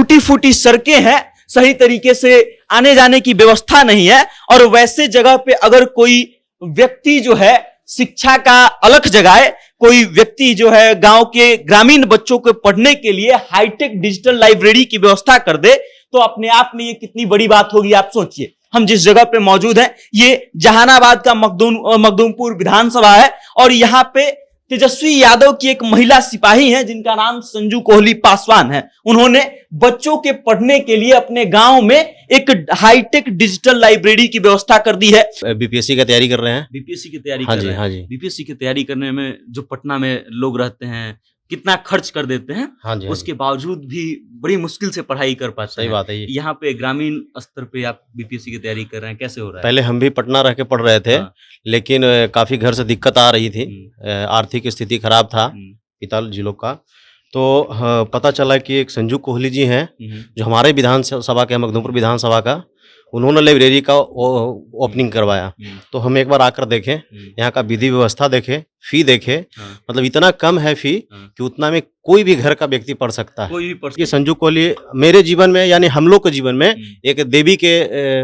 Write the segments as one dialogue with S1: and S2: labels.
S1: टूटी फूटी सड़कें हैं, सही तरीके से आने जाने की व्यवस्था नहीं है। और वैसे जगह पे अगर कोई व्यक्ति जो है शिक्षा का अलख जगाए, कोई व्यक्ति जो है गांव के ग्रामीण बच्चों को पढ़ने के लिए हाईटेक डिजिटल लाइब्रेरी की व्यवस्था कर दे, तो अपने आप में ये कितनी बड़ी बात होगी आप सोचिए। हम जिस जगह पे मौजूद हैं ये जहानाबाद का मखदूमपुर विधानसभा है और यहाँ पे तेजस्वी यादव की एक महिला सिपाही हैं जिनका नाम संजू कोहली पासवान है। उन्होंने बच्चों के पढ़ने के लिए अपने गांव में एक हाईटेक डिजिटल लाइब्रेरी की व्यवस्था कर दी है।
S2: बीपीएससी की तैयारी कर रहे हैं।
S1: बीपीएससी की तैयारी
S2: हाँ
S1: कर
S2: जी,
S1: रहे हैं।
S2: हाँ जी।
S1: बीपीएससी की तैयारी करने में जो पटना में लोग रहते हैं कितना खर्च कर देते हैं,
S2: हाँ जी, हाँ
S1: उसके बावजूद भी बड़ी मुश्किल से पढ़ाई कर पाते
S2: सही
S1: हैं।
S2: बात है ये।
S1: यहाँ पे ग्रामीण स्तर पे आप बीपीएससी की तैयारी कर रहे हैं, कैसे हो रहा है?
S2: पहले हम भी पटना रह के पढ़ रहे थे,
S1: हाँ।
S2: लेकिन काफी घर से दिक्कत आ रही थी। आर्थिक स्थिति खराब था पिता जी लोग का। तो पता चला कि एक संजू कोहली जी हैं जो हमारे विधानसभा के मखदूमपुर विधानसभा का, उन्होंने लाइब्रेरी का ओपनिंग करवाया। तो हम एक बार आकर देखें, यहाँ का विधि व्यवस्था देखें, फी देखें। मतलब इतना कम है फी कि उतना में कोई भी घर का व्यक्ति पढ़ सकता है।
S1: कोई भी पढ़
S2: ये संजू कोहली मेरे जीवन में यानी हम लोग के जीवन में एक देवी के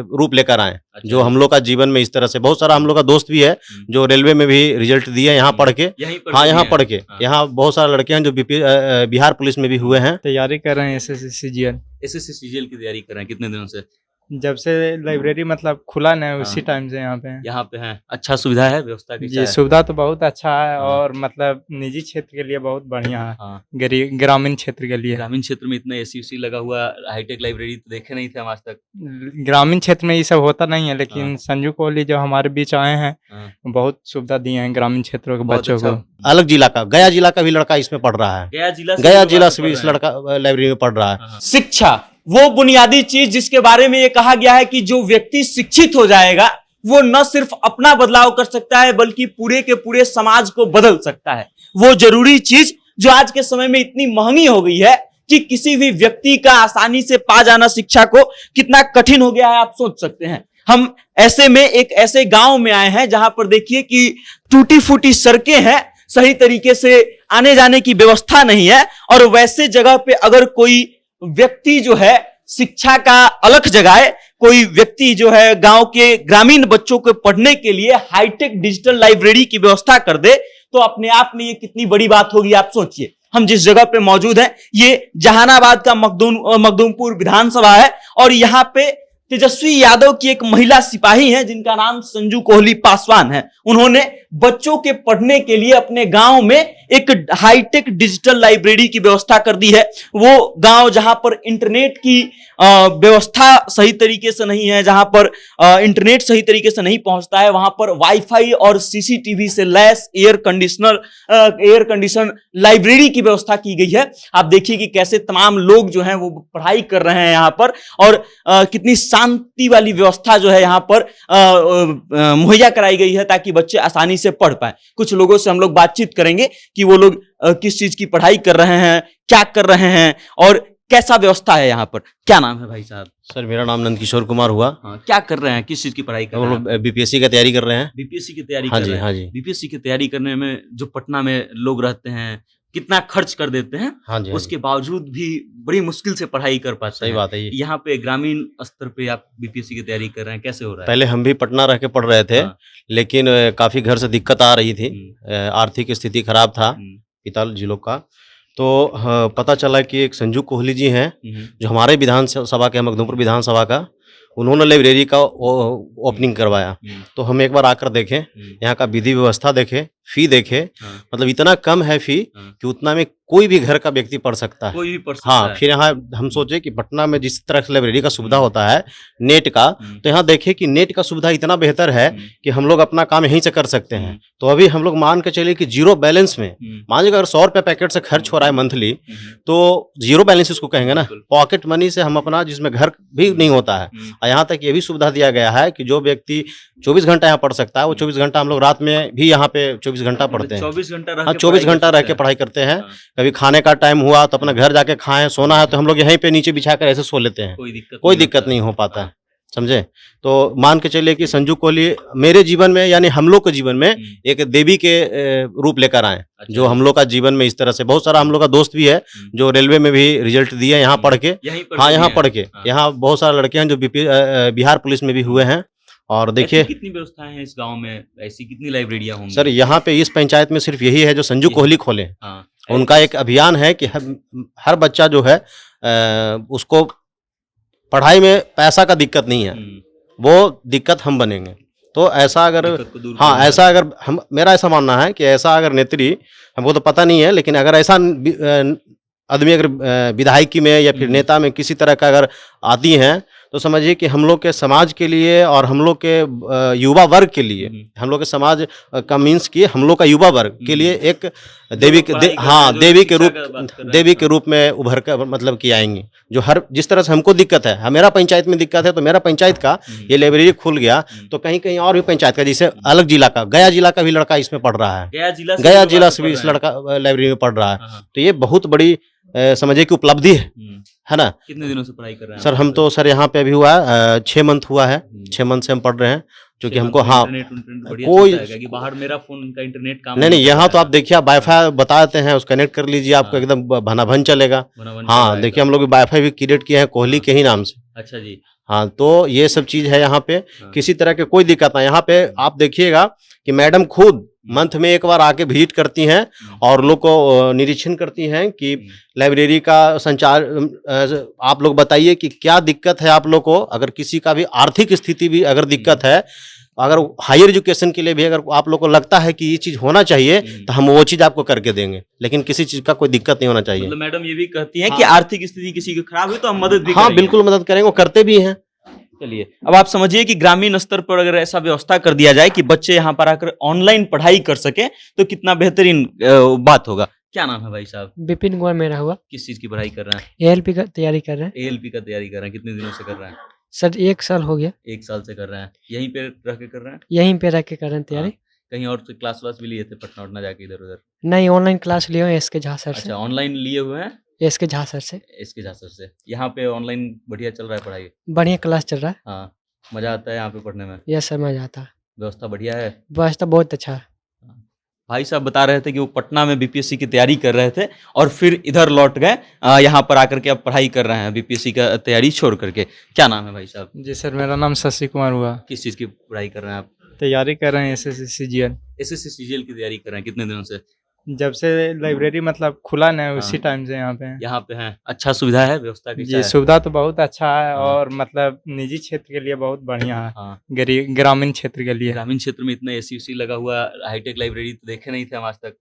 S2: रूप लेकर आए। जो हम लोग का जीवन में इस तरह से बहुत सारा हम लोग का दोस्त भी है जो रेलवे में भी रिजल्ट दिए यहाँ पढ़ के। हाँ, यहाँ पढ़ के यहाँ बहुत सारे लड़के हैं जो बिहार पुलिस में भी हुए हैं।
S3: तैयारी कर रहे हैं एसएससी सीजीएल।
S1: एसएससी सीजीएल की तैयारी कर रहे हैं कितने दिनों से?
S3: जब से लाइब्रेरी मतलब खुला ना उसी टाइम से यहाँ पे हैं।
S1: यहाँ पे हैं। अच्छा सुविधा है, व्यवस्था की
S3: जी सुविधा तो बहुत अच्छा है और मतलब निजी क्षेत्र के लिए बहुत बढ़िया है। ग्रामीण क्षेत्र के लिए,
S1: ग्रामीण क्षेत्र में इतना एसी उसी लगा हुआ हाईटेक लाइब्रेरी तो देखे नहीं थे हम आज तक।
S3: ग्रामीण क्षेत्र में ये सब होता नहीं है, लेकिन संजू कोहली जो हमारे बीच आए हैं बहुत सुविधा दिए हैं ग्रामीण क्षेत्रों के बच्चों को।
S2: अलग जिला का, गया जिला का भी लड़का इसमें पढ़ रहा है। गया जिला से भी इस लड़का लाइब्रेरी में पढ़ रहा है।
S1: शिक्षा वो बुनियादी चीज जिसके बारे में ये कहा गया है कि जो व्यक्ति शिक्षित हो जाएगा वो न सिर्फ अपना बदलाव कर सकता है बल्कि पूरे के पूरे समाज को बदल सकता है। वो जरूरी चीज जो आज के समय में इतनी महंगी हो गई है कि किसी भी व्यक्ति का आसानी से पा जाना शिक्षा को कितना कठिन हो गया है आप सोच सकते हैं। हम ऐसे में एक ऐसे गांव में आए हैं जहां पर देखिए कि टूटी फूटी सड़कें हैं, सही तरीके से आने जाने की व्यवस्था नहीं है। और वैसे जगह पे अगर कोई व्यक्ति जो है शिक्षा का अलख जगाए, कोई व्यक्ति जो है गांव के ग्रामीण बच्चों को पढ़ने के लिए हाईटेक डिजिटल लाइब्रेरी की व्यवस्था कर दे, तो अपने आप में ये कितनी बड़ी बात होगी आप सोचिए। हम जिस जगह पे मौजूद हैं ये जहानाबाद का मखदूमपुर विधानसभा है और यहाँ पे तेजस्वी यादव की एक महिला सिपाही हैं जिनका नाम संजू कोहली पासवान है। उन्होंने बच्चों के पढ़ने के लिए अपने गांव में एक हाईटेक डिजिटल लाइब्रेरी की व्यवस्था कर दी है। वो गांव जहां पर इंटरनेट की व्यवस्था सही तरीके से नहीं है, जहां पर इंटरनेट सही तरीके से नहीं पहुंचता है, वहां पर वाईफाई और सीसीटीवी से लैस एयर कंडीशन लाइब्रेरी की व्यवस्था की गई है। आप देखिए कि कैसे तमाम लोग जो हैं वो पढ़ाई कर रहे हैं यहाँ पर और कितनी शांति वाली व्यवस्था जो है यहाँ पर मुहैया कराई गई है ताकि बच्चे आसानी से पढ़ पाए। कुछ लोगों से हम लोग बातचीत करेंगे कि वो लोग किस चीज की पढ़ाई कर रहे हैं, क्या कर रहे हैं और कैसा व्यवस्था है यहाँ पर। क्या नाम है भाई साहब?
S2: सर मेरा नाम नंदकिशोर कुमार हुआ।
S1: क्या कर रहे हैं, किस चीज की पढ़ाई कर रहे हैं?
S2: हम लोग बीपीएससी की तैयारी कर रहे हैं।
S1: बीपीएससी की तैयारी
S2: हाँ
S1: कर
S2: जी,
S1: रहे हैं।
S2: हाँ जी।
S1: बीपीएससी की तैयारी करने में जो पटना में लोग रहते हैं कितना खर्च कर देते हैं,
S2: हाँ जी,
S1: उसके बावजूद भी बड़ी मुश्किल से पढ़ाई कर पाते
S2: सही
S1: हैं।
S2: बात है ये।
S1: यहाँ पे ग्रामीण स्तर पे आप बीपीएससी की तैयारी कर रहे हैं, कैसे हो रहा है?
S2: पहले हम भी पटना रह के पढ़ रहे थे, लेकिन काफी घर से दिक्कत आ रही थी। आर्थिक स्थिति खराब था पिता जी लोग का। तो पता चला कि एक संजू कोहली जी हैं जो हमारे विधानसभा के मखदूमपुर विधानसभा का, उन्होंने लाइब्रेरी का ओपनिंग करवाया। तो हम एक बार आकर देखें, यहाँ का विधि व्यवस्था देखें, फी देखें। मतलब इतना कम है फी कि उतना में कोई भी घर का व्यक्ति पढ़ सकता है।
S1: कोई भी पढ़ सकता
S2: हाँ,
S1: है।
S2: फिर यहाँ हम सोचे कि पटना में जिस तरह से लाइब्रेरी का सुविधा होता है नेट का, तो यहाँ देखें कि नेट का सुविधा इतना बेहतर है कि हम लोग अपना काम यहीं से कर सकते हैं। तो अभी हम लोग मान के चलिए कि जीरो बैलेंस में, मान लीजिए अगर 100 रुपये पैकेट से खर्च हो रहा है मंथली, तो जीरो बैलेंस इसको कहेंगे ना, पॉकेट मनी से हम अपना, जिसमें घर भी नहीं होता है। और यहाँ तक ये भी सुविधा दिया गया है कि जो व्यक्ति 24 घंटा यहाँ पढ़ सकता है, वो 24 घंटा हम लोग रात में भी यहाँ पे 24 घंटा पढ़ते हैं।
S1: 24 घंटा
S2: हाँ, 24 घंटा रह के पढ़ाई करते हैं। कभी खाने का टाइम हुआ तो अपना घर जाके खाएं, सोना है तो हम लोग यहीं पे नीचे बिछा कर ऐसे सो लेते हैं।
S1: कोई दिक्कत
S2: नहीं हो पाता है। समझे। तो मान के चलिए कि संजू कोहली मेरे जीवन में यानी हम लोग के जीवन में एक देवी के रूप लेकर आए,
S1: अच्छा
S2: जो हम लोग का जीवन में इस तरह से बहुत सारा हम लोग का दोस्त भी है जो रेलवे में भी रिजल्ट दिए यहाँ पढ़ के,
S1: यहीं पर
S2: हाँ
S1: भी
S2: यहाँ
S1: हैं।
S2: पढ़ के,
S1: हाँ।
S2: यहाँ बहुत सारे लड़के हैं जो बिहार पुलिस में भी हुए हैं। और देखिए
S1: ऐसी कितनी व्यवस्थाएं हैं इस गांव में, ऐसी कितनी लाइब्रेरियां होंगी?
S2: सर, यहाँ पे इस पंचायत में सिर्फ यही है जो संजू कोहली खोले हैं।
S1: हाँ,
S2: उनका एक अभियान है कि हर बच्चा जो है उसको पढ़ाई में पैसा का दिक्कत नहीं है, वो दिक्कत हम बनेंगे। तो ऐसा अगर
S1: दिक्कत को दूर
S2: हाँ
S1: करना
S2: ऐसा अगर हम मेरा ऐसा मानना है कि ऐसा अगर नेत्री, हमको तो पता नहीं है, लेकिन अगर ऐसा आदमी अगर विधायकी में या फिर नेता में किसी तरह का अगर आती हैं तो समझिए कि हम लोग के समाज के लिए और हम लोग के युवा वर्ग के लिए, हम लोग के समाज का मीन्स की हम लोग का युवा वर्ग के लिए एक देवी के हाँ देवी के रूप में उभर कर मतलब कि आएंगी। जो हर जिस तरह से हमको दिक्कत है, मेरा पंचायत में दिक्कत है, तो मेरा पंचायत का ये लाइब्रेरी खुल गया तो कहीं कहीं और भी पंचायत का, जैसे अलग जिला का गया जिला का भी लड़का इसमें पढ़ रहा है, गया जिला से भी इस लड़का लाइब्रेरी में पढ़ रहा है। तो ये बहुत बड़ी समझिए कि उपलब्धि है ना।
S1: कितने दिनों से पढ़ाई कर रहे हैं?
S2: सर हम तो सर यहाँ पे अभी हुआ है 6 मंथ हुआ है, 6 मंथ से हम पढ़ रहे हैं, क्योंकि हमको हाँ कोई
S1: कि बाहर मेरा फोन का इंटरनेट काम
S2: नहीं यहाँ तो आप देखिए आप वाईफाई बता देते हैं, उसको कनेक्ट कर लीजिए, आपको एकदम भनाभन चलेगा। हाँ देखिए हम लोग वाईफाई भी क्रिएट किए हैं कोहली के ही नाम से।
S1: अच्छा जी।
S2: हाँ तो ये सब चीज है यहाँ पे, किसी तरह के कोई दिक्कत नहीं। यहाँ पे आप देखिएगा कि मैडम खुद मंथ में एक बार आके विजिट करती हैं और लोग को निरीक्षण करती हैं कि लाइब्रेरी का संचार, आप लोग बताइए कि क्या दिक्कत है आप लोग को। अगर किसी का भी आर्थिक स्थिति भी अगर दिक्कत है, अगर हायर एजुकेशन के लिए भी अगर आप लोग को लगता है कि ये चीज होना चाहिए तो हम वो चीज आपको करके देंगे, लेकिन किसी चीज का कोई दिक्कत नहीं होना चाहिए।
S1: मतलब मैडम ये भी कहती हैं कि आर्थिक स्थिति किसी की खराब है तो हम मदद भी
S2: हाँ
S1: करेंगे।
S2: बिल्कुल मदद करेंगे, वो करते भी हैं।
S1: चलिए अब आप समझिए कि ग्रामीण स्तर पर अगर ऐसा व्यवस्था कर दिया जाए कि बच्चे यहाँ पर आकर ऑनलाइन पढ़ाई कर सके तो कितना बेहतरीन बात होगा। क्या नाम है भाई साहब?
S4: विपिन कुमार मेरा हुआ।
S1: किस चीज की पढ़ाई कर रहे हैं?
S4: एएलपी का तैयारी कर रहे हैं।
S1: एएलपी का तैयारी कर रहे हैं, कितने दिनों से कर रहे हैं?
S4: सर 1 साल हो गया।
S1: 1 साल से कर रहे हैं, यहीं पे रह के कर रहे हैं?
S4: यहीं पे रह के कर रहे हैं तैयारी।
S1: कहीं और से क्लास व्लास भी लिए थे पटना उटना जाके इधर उधर?
S4: नहीं, ऑनलाइन क्लास लिए हुए एसके झा सर से।
S1: अच्छा ऑनलाइन लिए हुए हैं
S4: एसके झा सर से।
S1: इसके झांसर से। यहाँ पे ऑनलाइन बढ़िया चल रहा है पढ़ाई?
S4: बढ़िया क्लास चल रहा है।
S1: हाँ, मजा आता है यहाँ पे पढ़ने में?
S4: यस सर, मजा आता है।
S1: व्यवस्था बढ़िया है?
S4: व्यवस्था बहुत अच्छा है।
S1: भाई साहब बता रहे थे कि वो पटना में बीपीएससी की तैयारी कर रहे थे और फिर इधर लौट गए, यहाँ पर आकर के अब पढ़ाई कर रहे हैं बीपीएससी का तैयारी छोड़ करके। क्या नाम है भाई साहब?
S3: जी सर, मेरा नाम शशि कुमार हुआ।
S1: किस चीज़ की पढ़ाई कर रहे हैं आप?
S3: तैयारी कर रहे हैं एसएससी सीजीएल।
S1: एसएससी सीजीएल की तैयारी कर रहे हैं, कितने दिनों से?
S3: जब से लाइब्रेरी मतलब खुला ना है उसी
S1: हाँ।
S3: टाइम से यहाँ पे हैं।
S1: यहाँ पे हैं। अच्छा सुविधा है, व्यवस्था कैसा
S3: जी
S1: है?
S3: सुविधा तो बहुत अच्छा है
S1: हाँ।
S3: और मतलब निजी क्षेत्र के लिए बहुत बढ़िया है,
S1: हाँ,
S3: ग्रामीण क्षेत्र के लिए।
S1: ग्रामीण क्षेत्र में इतना एसी उसी लगा हुआ हाईटेक लाइब्रेरी तो देखे नहीं थे हम आज तक।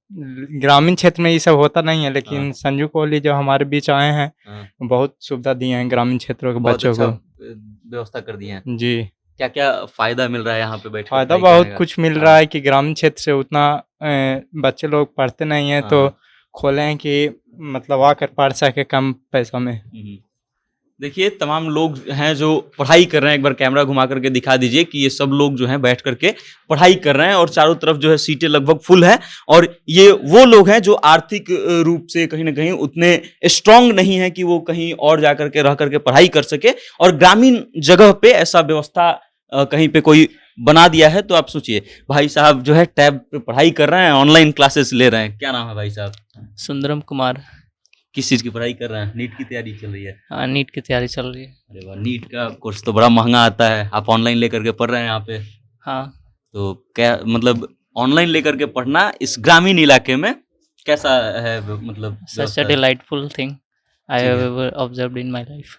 S3: ग्रामीण क्षेत्र में ये सब होता नहीं है, लेकिन
S1: हाँ।
S3: संजू कोहली जो हमारे बीच आए हैं
S1: हाँ,
S3: बहुत सुविधा दिए हैं ग्रामीण क्षेत्रों के
S1: बहुत
S3: बच्चों
S1: अच्छा
S3: को।
S1: व्यवस्था कर दिए हैं।
S3: जी
S1: क्या क्या फायदा मिल रहा है यहाँ पे बैठ के
S3: फायदा
S1: पढ़ाई
S3: बहुत
S1: करने का?
S3: कुछ मिल
S1: हाँ।
S3: रहा है कि ग्रामीण क्षेत्र से उतना बच्चे लोग पढ़ते नहीं हैं, तो
S1: हाँ।
S3: खोले हैं कि मतलब आकर पढ़ सके कम पैसा में।
S1: देखिए तमाम लोग हैं जो पढ़ाई कर रहे हैं, एक बार कैमरा घुमा करके दिखा दीजिए कि ये सब लोग जो हैं बैठ करके पढ़ाई कर रहे हैं और चारों तरफ जो है सीटें लगभग फुल है। और ये वो लोग हैं जो आर्थिक रूप से कहीं ना कहीं उतने स्ट्रांग नहीं है कि वो कहीं और जा करके रह करके पढ़ाई कर सके, और ग्रामीण जगह पे ऐसा व्यवस्था कहीं पे कोई बना दिया है। तो आप सोचिए भाई साहब जो है टैब पे पढ़ाई कर रहे हैं, ऑनलाइन क्लासेस ले रहे हैं। क्या नाम है भाई साहब?
S5: सुंदरम कुमार।
S1: किस चीज़ की पढ़ाई कर रहे हैं? नीट की तैयारी चल रही है?
S5: हाँ, नीट की तैयारी चल रही है।
S1: अरे वाह, नीट का कोर्स तो बड़ा महंगा आता है, आप ऑनलाइन लेकर के पढ़ रहे हैं यहाँ पे?
S5: हाँ,
S1: तो क्या मतलब ऑनलाइन लेकर के पढ़ना इस ग्रामीण इलाके में कैसा है? मतलब
S5: सच अ डिलाइटफुल थिंग आई
S1: ठीक
S5: हैव
S1: है।
S5: Ever observed in my life.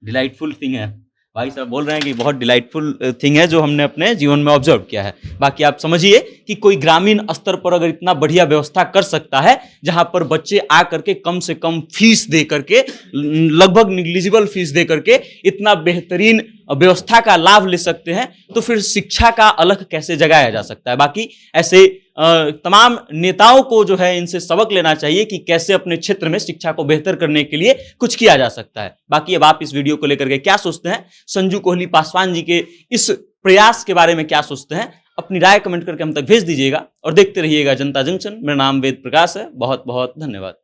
S1: Delightful thing है। भाई साहब बोल रहे हैं कि बहुत डिलाइटफुल थिंग है जो हमने अपने जीवन में ऑब्जर्व किया है। बाकी आप समझिए कि कोई ग्रामीण स्तर पर अगर इतना बढ़िया व्यवस्था कर सकता है जहां पर बच्चे आ करके कम से कम फीस दे करके, लगभग निग्लिजिबल फीस दे करके इतना बेहतरीन व्यवस्था का लाभ ले सकते हैं, तो फिर शिक्षा का अलग कैसे जगाया जा सकता है। बाकी ऐसे तमाम नेताओं को जो है इनसे सबक लेना चाहिए कि कैसे अपने क्षेत्र में शिक्षा को बेहतर करने के लिए कुछ किया जा सकता है। बाकी अब आप इस वीडियो को लेकर के क्या सोचते हैं, संजू कोहली पासवान जी के इस प्रयास के बारे में क्या सोचते हैं, अपनी राय कमेंट करके हम तक भेज दीजिएगा और देखते रहिएगा जनता जंक्शन। मेरा नाम वेद प्रकाश है। बहुत बहुत धन्यवाद।